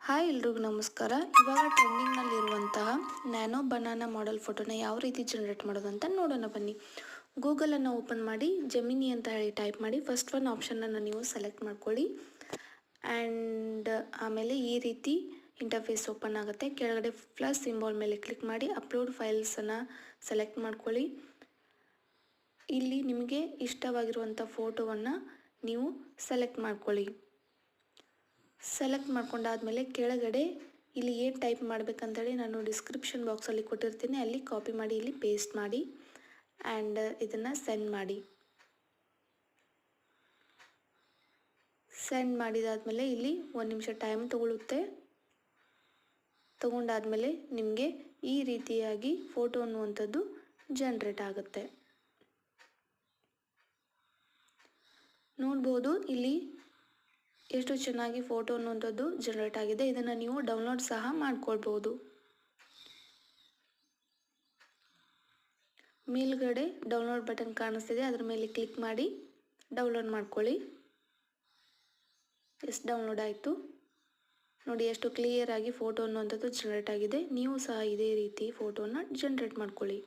Hi ಎಲ್ರಿಗೂ ನಮಸ್ಕಾರ. ಇವಾಗ ಟ್ರೆಂಡಿಂಗ್ನಲ್ಲಿರುವಂತಹ ನ್ಯಾನೋ ಬನಾನಾ ಮಾಡೆಲ್ ಫೋಟೋನ ಯಾವ ರೀತಿ ಜನರೇಟ್ ಮಾಡೋದು ಅಂತ ನೋಡೋಣ ಬನ್ನಿ. ಗೂಗಲನ್ನು ಓಪನ್ ಮಾಡಿ ಜೆಮಿನಿ ಅಂತ ಹೇಳಿ ಟೈಪ್ ಮಾಡಿ ಫಸ್ಟ್ ಒನ್ ಆಪ್ಷನನ್ನು ನೀವು ಸೆಲೆಕ್ಟ್ ಮಾಡ್ಕೊಳ್ಳಿ. ಆ್ಯಂಡ್ ಆಮೇಲೆ ಈ ರೀತಿ ಇಂಟರ್ಫೇಸ್ ಓಪನ್ ಆಗುತ್ತೆ. ಕೆಳಗಡೆ ಪ್ಲಸ್ ಸಿಂಬಾಲ್ ಮೇಲೆ ಕ್ಲಿಕ್ ಮಾಡಿ ಅಪ್ಲೋಡ್ ಫೈಲ್ಸನ್ನು ಸೆಲೆಕ್ಟ್ ಮಾಡ್ಕೊಳ್ಳಿ. ಇಲ್ಲಿ ನಿಮಗೆ ಇಷ್ಟವಾಗಿರುವಂಥ ಫೋಟೋವನ್ನು ನೀವು ಸೆಲೆಕ್ಟ್ ಮಾಡ್ಕೊಳ್ಳಿ. ಸೆಲೆಕ್ಟ್ ಮಾಡ್ಕೊಂಡಾದಮೇಲೆ ಕೆಳಗಡೆ ಇಲ್ಲಿ ಏನು ಟೈಪ್ ಮಾಡಬೇಕಂತೇಳಿ ನಾನು ಡಿಸ್ಕ್ರಿಪ್ಷನ್ ಬಾಕ್ಸಲ್ಲಿ ಕೊಟ್ಟಿರ್ತೀನಿ, ಅಲ್ಲಿ ಕಾಪಿ ಮಾಡಿ ಇಲ್ಲಿ ಪೇಸ್ಟ್ ಮಾಡಿ ಆ್ಯಂಡ್ ಇದನ್ನು ಸೆಂಡ್ ಮಾಡಿ. ಸೆಂಡ್ ಮಾಡಿದಾದಮೇಲೆ ಇಲ್ಲಿ 1 ನಿಮಿಷ ಟೈಮ್ ತಗೊಳ್ಳುತ್ತೆ. ತಗೊಂಡಾದಮೇಲೆ ನಿಮಗೆ ಈ ರೀತಿಯಾಗಿ ಫೋಟೋ ಅನ್ನುವಂಥದ್ದು ಜನ್ರೇಟ್ ಆಗುತ್ತೆ. ನೋಡ್ಬೋದು ಇಲ್ಲಿ ಎಷ್ಟು ಚೆನ್ನಾಗಿ ಫೋಟೋ ಅನ್ನುವಂಥದ್ದು ಜನರೇಟ್ ಆಗಿದೆ. ಇದನ್ನು ನೀವು ಡೌನ್ಲೋಡ್ ಸಹ ಮಾಡ್ಕೊಳ್ಬೋದು. ಮೇಲ್ಗಡೆ ಡೌನ್ಲೋಡ್ ಬಟನ್ ಕಾಣಿಸ್ತಿದೆ, ಅದರ ಮೇಲೆ ಕ್ಲಿಕ್ ಮಾಡಿ ಡೌನ್ಲೋಡ್ ಮಾಡ್ಕೊಳ್ಳಿ. ಎಷ್ಟು ಡೌನ್ಲೋಡ್ ಆಯಿತು ನೋಡಿ, ಎಷ್ಟು ಕ್ಲಿಯರ್ ಆಗಿ ಫೋಟೋ ಅನ್ನುವಂಥದ್ದು ಜನರೇಟ್ ಆಗಿದೆ. ನೀವು ಸಹ ಇದೇ ರೀತಿ ಫೋಟೋನ ಜನರೇಟ್ ಮಾಡ್ಕೊಳ್ಳಿ.